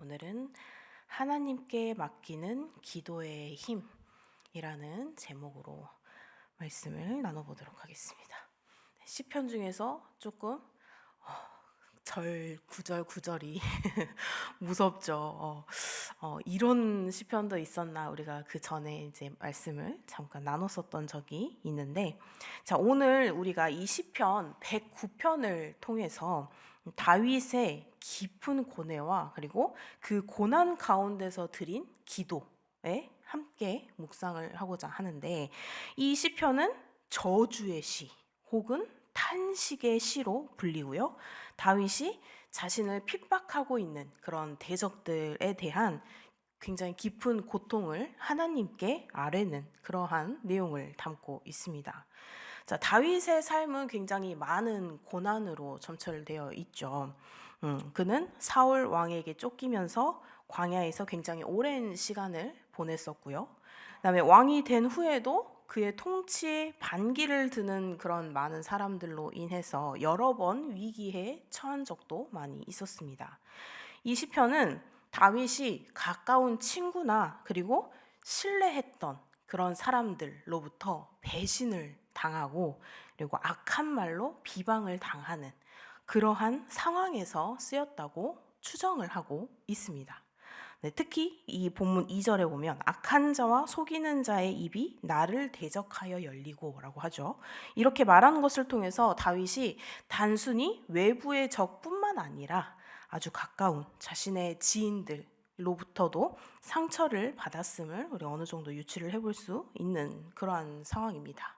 오늘은 하나님께 맡기는 기도의 힘이라는 제목으로 말씀을 나눠보도록 하겠습니다. 시편 중에서 조금 구절이 무섭죠. 이런 시편도 있었나, 우리가 그 전에 이제 말씀을 잠깐 나눴었던 적이 있는데, 자, 오늘 우리가 이 시편 109편을 통해서 다윗의 깊은 고뇌와 그리고 그 고난 가운데서 드린 기도에 함께 묵상을 하고자 하는데, 이 시편은 저주의 시 혹은 탄식의 시로 불리고요. 다윗이 자신을 핍박하고 있는 그런 대적들에 대한 굉장히 깊은 고통을 하나님께 아뢰는 그러한 내용을 담고 있습니다. 자, 다윗의 삶은 굉장히 많은 고난으로 점철되어 있죠. 그는 사울 왕에게 쫓기면서 광야에서 굉장히 오랜 시간을 보냈었고요. 그다음에 왕이 된 후에도 그의 통치에 반기를 드는 그런 많은 사람들로 인해서 여러 번 위기에 처한 적도 많이 있었습니다. 이 시편은 다윗이 가까운 친구나 그리고 신뢰했던 그런 사람들로부터 배신을 당하고 그리고 악한 말로 비방을 당하는 그러한 상황에서 쓰였다고 추정을 하고 있습니다. 네, 특히 이 본문 2절에 보면 악한 자와 속이는 자의 입이 나를 대적하여 열리고 라고 하죠. 이렇게 말하는 것을 통해서 다윗이 단순히 외부의 적뿐만 아니라 아주 가까운 자신의 지인들로부터도 상처를 받았음을 우리 어느 정도 유추를 해볼 수 있는 그러한 상황입니다.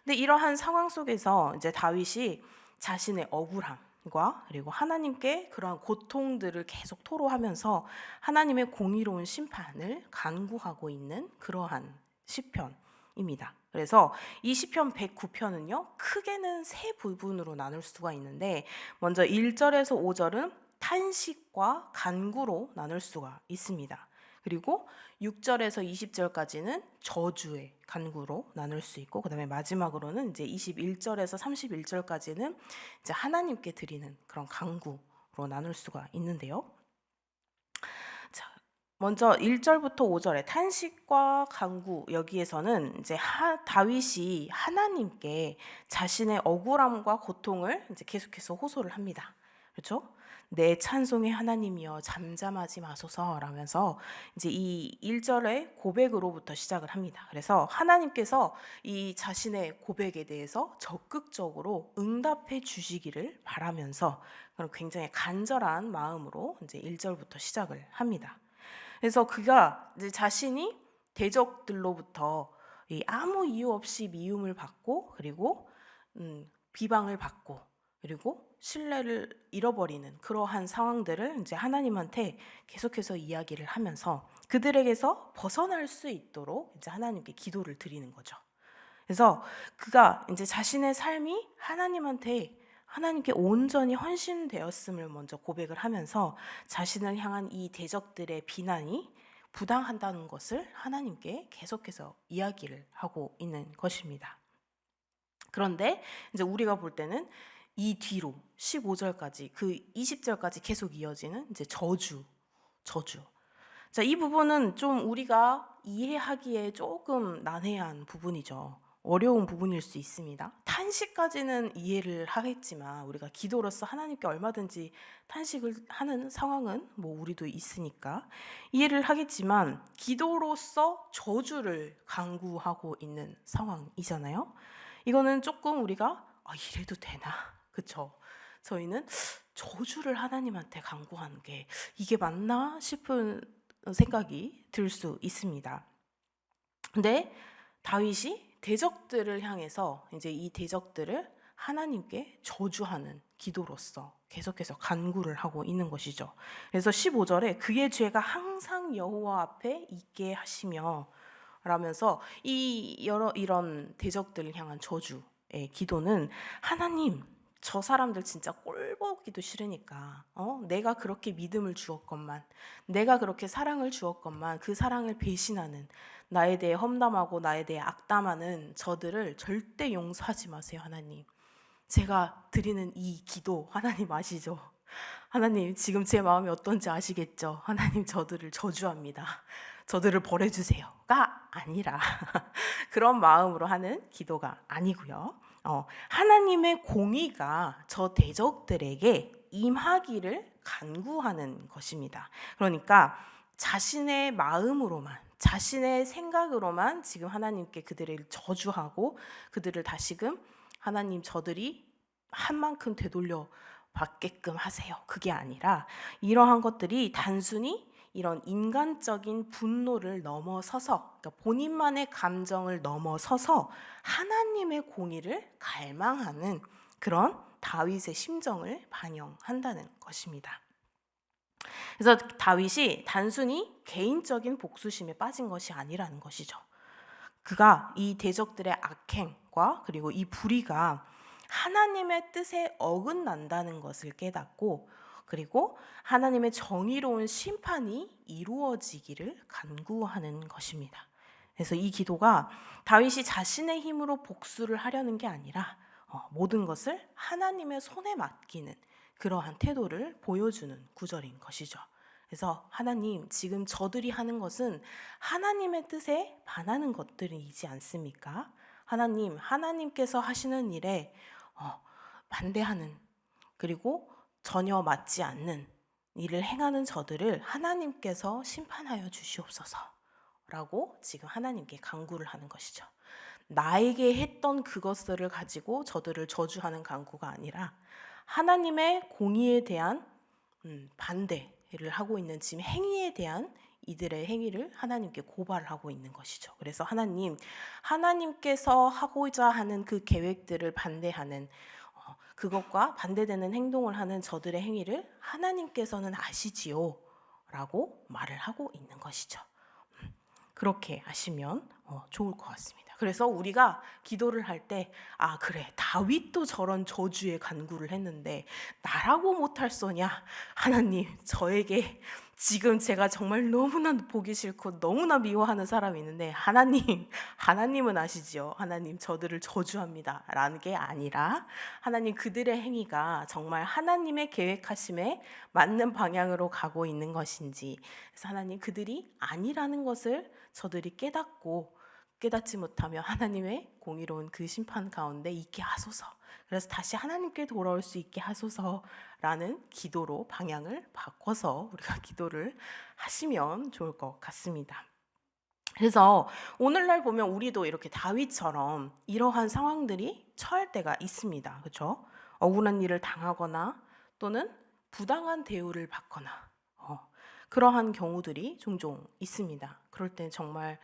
근데 이러한 상황 속에서 이제 다윗이 자신의 억울함과 그리고 하나님께 그러한 고통들을 계속 토로하면서 하나님의 공의로운 심판을 간구하고 있는 그러한 시편입니다. 그래서 이 시편 109편은요, 크게는 세 부분으로 나눌 수가 있는데, 먼저 1절에서 5절은 탄식과 간구로 나눌 수가 있습니다. 그리고 6절에서 20절까지는 저주의 간구로 나눌 수 있고, 그다음에 마지막으로는 이제 21절에서 31절까지는 이제 하나님께 드리는 그런 간구로 나눌 수가 있는데요. 자, 먼저 1절부터 5절의 탄식과 간구, 여기에서는 이제 다윗이 하나님께 자신의 억울함과 고통을 이제 계속해서 호소를 합니다. 그렇죠? 내 찬송의 하나님이여 잠잠하지 마소서라면서 이제 이 1절의 고백으로부터 시작을 합니다. 그래서 하나님께서 이 자신의 고백에 대해서 적극적으로 응답해 주시기를 바라면서 그런 굉장히 간절한 마음으로 이제 1절부터 시작을 합니다. 그래서 그가 이제 자신이 대적들로부터 아무 이유 없이 미움을 받고 그리고 비방을 받고 그리고 신뢰를 잃어버리는 그러한 상황들을 이제 하나님한테 계속해서 이야기를 하면서 그들에게서 벗어날 수 있도록 이제 하나님께 기도를 드리는 거죠. 그래서 그가 이제 자신의 삶이 하나님께 온전히 헌신되었음을 먼저 고백을 하면서 자신을 향한 이 대적들의 비난이 부당하다는 것을 하나님께 계속해서 이야기를 하고 있는 것입니다. 그런데 이제 우리가 볼 때는 이 뒤로 15절까지 그 20절까지 계속 이어지는 이제 저주. 자, 이 부분은 좀 우리가 이해하기에 조금 난해한 부분이죠. 어려운 부분일 수 있습니다. 탄식까지는 이해를 하겠지만 우리가 기도로서 하나님께 얼마든지 탄식을 하는 상황은 뭐 우리도 있으니까 이해를 하겠지만 기도로서 저주를 강구하고 있는 상황이잖아요. 이거는 조금 우리가 이래도 되나? 그쵸? 저희는 저주를 하나님한테 강구하는 게 이게 맞나 싶은 생각이 들 수 있습니다. 근데 다윗이 대적들을 향해서 이제 이 대적들을 하나님께 저주하는 기도로서 계속해서 간구를 하고 있는 것이죠. 그래서 15절에 그의 죄가 항상 여호와 앞에 있게 하시며 라면서 이런 대적들을 향한 저주의 기도는 하나님, 저 사람들 진짜 꼴 보기도 싫으니까 내가 그렇게 믿음을 주었건만, 내가 그렇게 사랑을 주었건만 그 사랑을 배신하는, 나에 대해 험담하고 나에 대해 악담하는 저들을 절대 용서하지 마세요. 하나님, 제가 드리는 이 기도 하나님 아시죠? 하나님, 지금 제 마음이 어떤지 아시겠죠? 하나님, 저들을 저주합니다. 저들을 벌해주세요가 아니라 그런 마음으로 하는 기도가 아니고요. 하나님의 공의가 저 대적들에게 임하기를 간구하는 것입니다. 그러니까 자신의 마음으로만, 자신의 생각으로만 지금 하나님께 그들을 저주하고 그들을 다시금 하나님, 저들이 한 만큼 되돌려 받게끔 하세요. 그게 아니라 이러한 것들이 단순히 이런 인간적인 분노를 넘어서서, 그러니까 본인만의 감정을 넘어서서 하나님의 공의를 갈망하는 그런 다윗의 심정을 반영한다는 것입니다. 그래서 다윗이 단순히 개인적인 복수심에 빠진 것이 아니라는 것이죠. 그가 이 대적들의 악행과 그리고 이 불의가 하나님의 뜻에 어긋난다는 것을 깨닫고, 그리고 하나님의 정의로운 심판이 이루어지기를 간구하는 것입니다. 그래서 이 기도가 다윗이 자신의 힘으로 복수를 하려는 게 아니라 모든 것을 하나님의 손에 맡기는 그러한 태도를 보여주는 구절인 것이죠. 그래서 하나님, 지금 저들이 하는 것은 하나님의 뜻에 반하는 것들이지 않습니까? 하나님, 하나님께서 하시는 일에 반대하는, 그리고 전혀 맞지 않는 일을 행하는 저들을 하나님께서 심판하여 주시옵소서 라고 지금 하나님께 간구를 하는 것이죠. 나에게 했던 그것들을 가지고 저들을 저주하는 간구가 아니라 하나님의 공의에 대한 반대를 하고 있는 지금 행위에 대한 이들의 행위를 하나님께 고발하고 있는 것이죠. 그래서 하나님, 하나님께서 하고자 하는 그 계획들을 반대하는, 그것과 반대되는 행동을 하는 저들의 행위를 하나님께서는 아시지요 라고 말을 하고 있는 것이죠. 그렇게 하시면 좋을 것 같습니다. 그래서 우리가 기도를 할 때, 아 그래, 다윗도 저런 저주의 간구를 했는데 나라고 못할 소냐? 하나님, 저에게 지금 제가 정말 너무나 보기 싫고 너무나 미워하는 사람이 있는데 하나님은 아시지요. 하나님, 저들을 저주합니다 라는 게 아니라 하나님, 그들의 행위가 정말 하나님의 계획하심에 맞는 방향으로 가고 있는 것인지, 그래서 하나님, 그들이 아니라는 것을 저들이 깨닫지 못하며 하나님의 공의로운 그 심판 가운데 있게 하소서, 그래서 다시 하나님께 돌아올 수 있게 하소서라는 기도로 방향을 바꿔서 우리가 기도를 하시면 좋을 것 같습니다. 그래서 오늘날 보면 우리도 이렇게 다윗처럼 이러한 상황들이 처할 때가 있습니다. 그렇죠? 억울한 일을 당하거나 또는 부당한 대우를 받거나 그러한 경우들이 종종 있습니다. 그럴 때 정말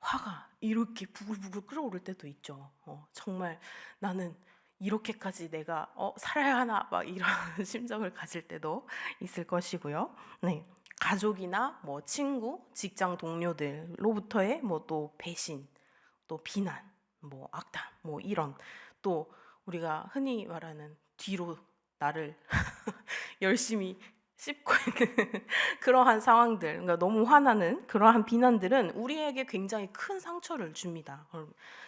화가 이렇게 부글부글 끓어오를 때도 있죠. 정말 나는 이렇게까지 내가 살아야 하나 막 이런 심정을 가질 때도 있을 것이고요. 네. 가족이나 뭐 친구, 직장 동료들로부터의 뭐 또 배신, 또 비난, 뭐 악담, 뭐 이런, 또 우리가 흔히 말하는 뒤로 나를 열심히 씹고 있는 그러한 상황들, 그러니까 너무 화나는 그러한 비난들은 우리에게 굉장히 큰 상처를 줍니다.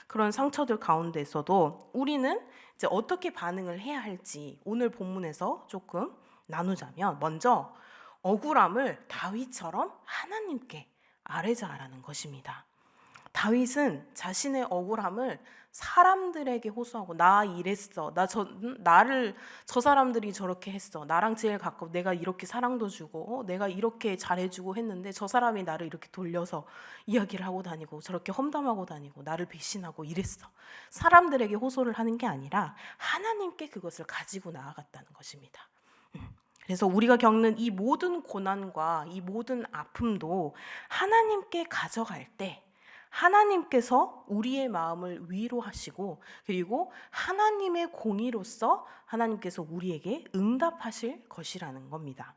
그런 상처들 가운데서도 우리는 이제 어떻게 반응을 해야 할지 오늘 본문에서 조금 나누자면, 먼저 억울함을 다윗처럼 하나님께 아뢰자라는 것입니다. 다윗은 자신의 억울함을 사람들에게 호소하고, 나 이랬어, 나를 저 사람들이 저렇게 했어, 나랑 제일 가까워, 내가 이렇게 사랑도 주고 내가 이렇게 잘해주고 했는데 저 사람이 나를 이렇게 돌려서 이야기를 하고 다니고 저렇게 험담하고 다니고 나를 배신하고 이랬어. 사람들에게 호소를 하는 게 아니라 하나님께 그것을 가지고 나아갔다는 것입니다. 그래서 우리가 겪는 이 모든 고난과 이 모든 아픔도 하나님께 가져갈 때 하나님께서 우리의 마음을 위로하시고, 그리고 하나님의 공의로서 하나님께서 우리에게 응답하실 것이라는 겁니다.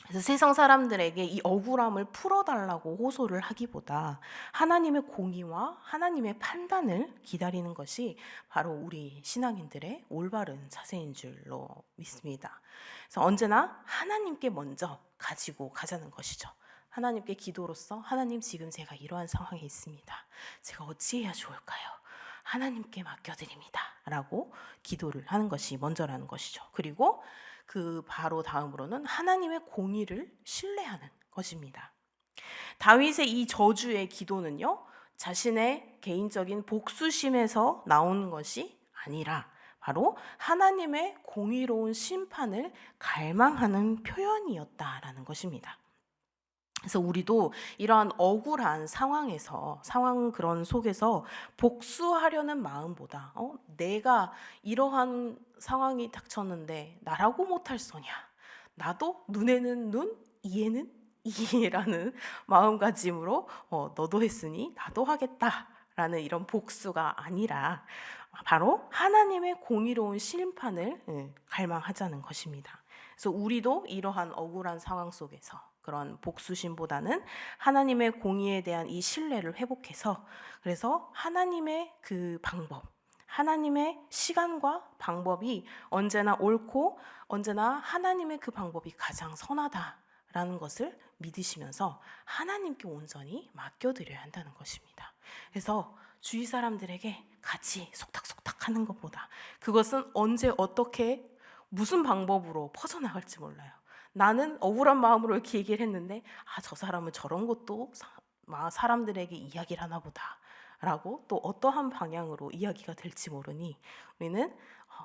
그래서 세상 사람들에게 이 억울함을 풀어달라고 호소를 하기보다 하나님의 공의와 하나님의 판단을 기다리는 것이 바로 우리 신앙인들의 올바른 자세인 줄로 믿습니다. 그래서 언제나 하나님께 먼저 가지고 가자는 것이죠. 하나님께 기도로서, 하나님, 지금 제가 이러한 상황에 있습니다. 제가 어찌해야 좋을까요? 하나님께 맡겨드립니다 라고 기도를 하는 것이 먼저라는 것이죠. 그리고 그 바로 다음으로는 하나님의 공의를 신뢰하는 것입니다. 다윗의 이 저주의 기도는요, 자신의 개인적인 복수심에서 나오는 것이 아니라 바로 하나님의 공의로운 심판을 갈망하는 표현이었다라는 것입니다. 그래서 우리도 이러한 억울한 상황 그런 속에서 복수하려는 마음보다 내가 이러한 상황이 닥쳤는데 나라고 못할 소냐, 나도 눈에는 눈, 이에는 이라는 마음가짐으로 너도 했으니 나도 하겠다라는 이런 복수가 아니라 바로 하나님의 공의로운 심판을 갈망하자는 것입니다. 그래서 우리도 이러한 억울한 상황 속에서 그런 복수심보다는 하나님의 공의에 대한 이 신뢰를 회복해서, 그래서 하나님의 그 방법, 하나님의 시간과 방법이 언제나 옳고 언제나 하나님의 그 방법이 가장 선하다라는 것을 믿으시면서 하나님께 온전히 맡겨드려야 한다는 것입니다. 그래서 주위 사람들에게 같이 속닥속닥 하는 것보다 그것은 언제 어떻게 무슨 방법으로 퍼져나갈지 몰라요. 나는 억울한 마음으로 이렇게 얘기를 했는데 저 사람은 저런 것도 사람들에게 이야기를 하나 보다 라고 또 어떠한 방향으로 이야기가 될지 모르니 우리는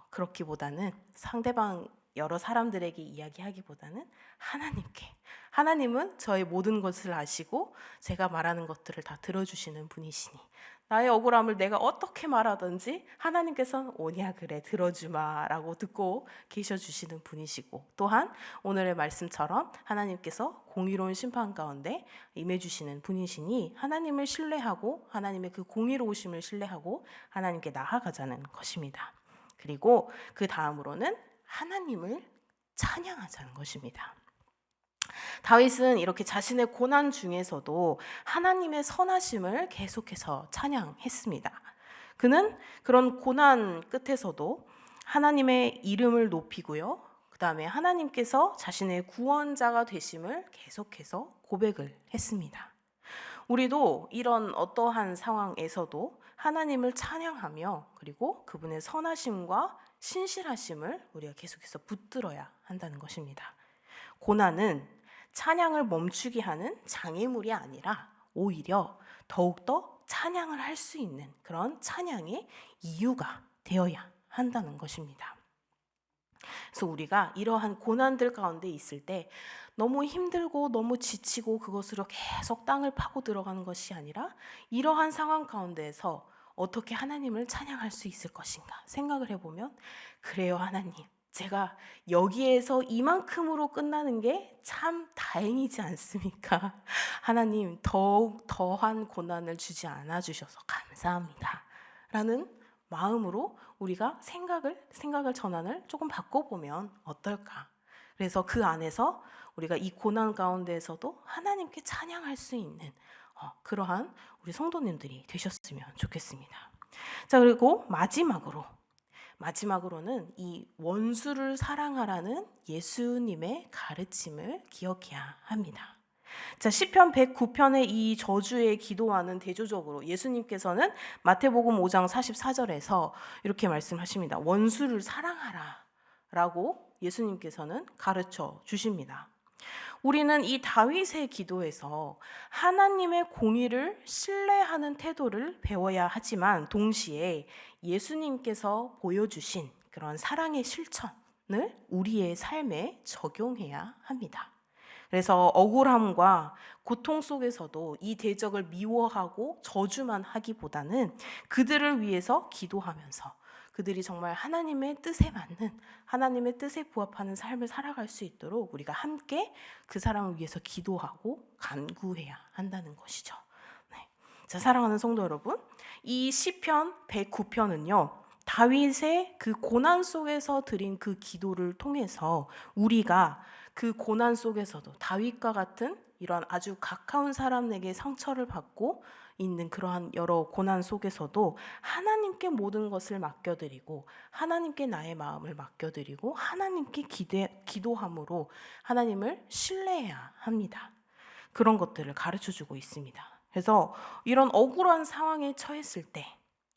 그렇기보다는 상대방 여러 사람들에게 이야기하기보다는 하나님은 저의 모든 것을 아시고 제가 말하는 것들을 다 들어주시는 분이시니 나의 억울함을 내가 어떻게 말하든지 하나님께서는 오냐 그래 들어주마 라고 듣고 계셔주시는 분이시고, 또한 오늘의 말씀처럼 하나님께서 공의로운 심판 가운데 임해주시는 분이시니 하나님을 신뢰하고 하나님의 그 공의로우심을 신뢰하고 하나님께 나아가자는 것입니다. 그리고 그 다음으로는 하나님을 찬양하자는 것입니다. 다윗은 이렇게 자신의 고난 중에서도 하나님의 선하심을 계속해서 찬양했습니다. 그는 그런 고난 끝에서도 하나님의 이름을 높이고요. 그 다음에 하나님께서 자신의 구원자가 되심을 계속해서 고백을 했습니다. 우리도 이런 어떠한 상황에서도 하나님을 찬양하며 그리고 그분의 선하심과 신실하심을 우리가 계속해서 붙들어야 한다는 것입니다. 고난은 찬양을 멈추게 하는 장애물이 아니라 오히려 더욱더 찬양을 할 수 있는 그런 찬양의 이유가 되어야 한다는 것입니다. 그래서 우리가 이러한 고난들 가운데 있을 때 너무 힘들고 너무 지치고 그것으로 계속 땅을 파고 들어가는 것이 아니라 이러한 상황 가운데에서 어떻게 하나님을 찬양할 수 있을 것인가 생각을 해보면, 그래요 하나님, 제가 여기에서 이만큼으로 끝나는 게 참 다행이지 않습니까? 하나님 더욱 더한 고난을 주지 않아 주셔서 감사합니다 라는 마음으로 우리가 생각을 전환을 조금 바꿔보면 어떨까? 그래서 그 안에서 우리가 이 고난 가운데에서도 하나님께 찬양할 수 있는 그러한 우리 성도님들이 되셨으면 좋겠습니다. 자, 그리고 마지막으로는 이 원수를 사랑하라는 예수님의 가르침을 기억해야 합니다. 자, 시편 109편의 이 저주의 기도와는 대조적으로 예수님께서는 마태복음 5장 44절에서 이렇게 말씀하십니다. 원수를 사랑하라 라고 예수님께서는 가르쳐 주십니다. 우리는 이 다윗의 기도에서 하나님의 공의를 신뢰하는 태도를 배워야 하지만 동시에 예수님께서 보여주신 그런 사랑의 실천을 우리의 삶에 적용해야 합니다. 그래서 억울함과 고통 속에서도 이 대적을 미워하고 저주만 하기보다는 그들을 위해서 기도하면서 그들이 정말 하나님의 뜻에 맞는, 하나님의 뜻에 부합하는 삶을 살아갈 수 있도록 우리가 함께 그 사람을 위해서 기도하고 간구해야 한다는 것이죠. 네. 자, 사랑하는 성도 여러분, 이 시편 109편은요 다윗의 그 고난 속에서 드린 그 기도를 통해서 우리가 그 고난 속에서도 다윗과 같은 이런 아주 가까운 사람에게 상처를 받고 있는 그러한 여러 고난 속에서도 하나님께 모든 것을 맡겨드리고 하나님께 나의 마음을 맡겨드리고 하나님께 기도함으로 하나님을 신뢰해야 합니다. 그런 것들을 가르쳐주고 있습니다. 그래서 이런 억울한 상황에 처했을 때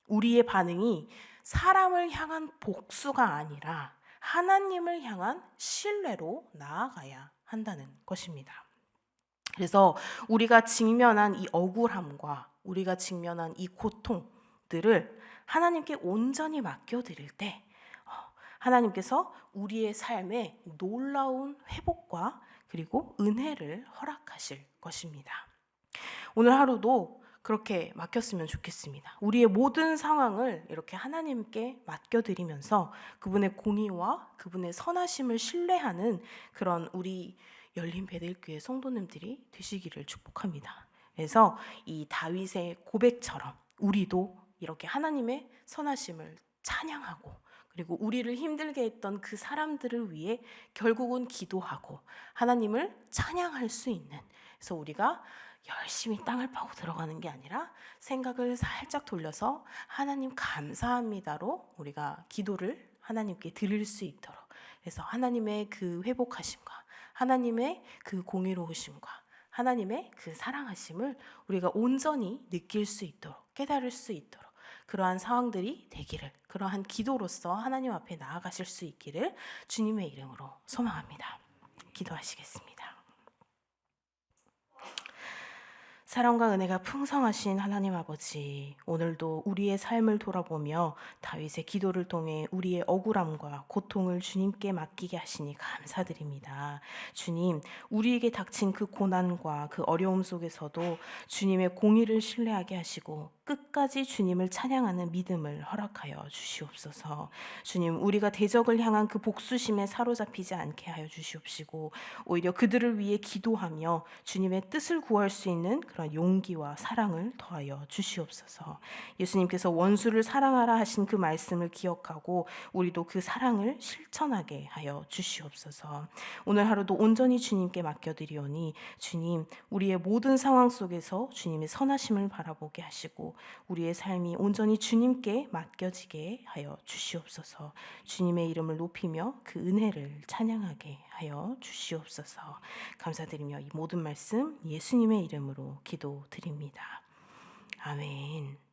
우리의 반응이 사람을 향한 복수가 아니라 하나님을 향한 신뢰로 나아가야 한다는 것입니다. 그래서 우리가 직면한 이 억울함과 우리가 직면한 이 고통들을 하나님께 온전히 맡겨드릴 때 하나님께서 우리의 삶에 놀라운 회복과 그리고 은혜를 허락하실 것입니다. 오늘 하루도 그렇게 맡겼으면 좋겠습니다. 우리의 모든 상황을 이렇게 하나님께 맡겨드리면서 그분의 공의와 그분의 선하심을 신뢰하는 그런 우리 열린 베델교회 성도님들이 되시기를 축복합니다. 그래서 이 다윗의 고백처럼 우리도 이렇게 하나님의 선하심을 찬양하고 그리고 우리를 힘들게 했던 그 사람들을 위해 결국은 기도하고 하나님을 찬양할 수 있는, 그래서 우리가 열심히 땅을 파고 들어가는 게 아니라 생각을 살짝 돌려서 하나님 감사합니다로 우리가 기도를 하나님께 드릴 수 있도록, 그래서 하나님의 그 회복하심과 하나님의 그 공의로우심과 하나님의 그 사랑하심을 우리가 온전히 느낄 수 있도록, 깨달을 수 있도록 그러한 상황들이 되기를, 그러한 기도로서 하나님 앞에 나아가실 수 있기를 주님의 이름으로 소망합니다. 기도하시겠습니다. 사랑과 은혜가 풍성하신 하나님 아버지, 오늘도 우리의 삶을 돌아보며 다윗의 기도를 통해 우리의 억울함과 고통을 주님께 맡기게 하시니 감사드립니다. 주님, 우리에게 닥친 그 고난과 그 어려움 속에서도 주님의 공의를 신뢰하게 하시고 끝까지 주님을 찬양하는 믿음을 허락하여 주시옵소서. 주님, 우리가 대적을 향한 그 복수심에 사로잡히지 않게 하여 주시옵시고 오히려 그들을 위해 기도하며 주님의 뜻을 구할 수 있는 그런 용기와 사랑을 더하여 주시옵소서. 예수님께서 원수를 사랑하라 하신 그 말씀을 기억하고 우리도 그 사랑을 실천하게 하여 주시옵소서. 오늘 하루도 온전히 주님께 맡겨드리오니 주님, 우리의 모든 상황 속에서 주님의 선하심을 바라보게 하시고 우리의 삶이 온전히 주님께 맡겨지게 하여 주시옵소서. 주님의 이름을 높이며 그 은혜를 찬양하게 하여 주시옵소서. 감사드리며 이 모든 말씀 예수님의 이름으로 기도드립니다. 아멘.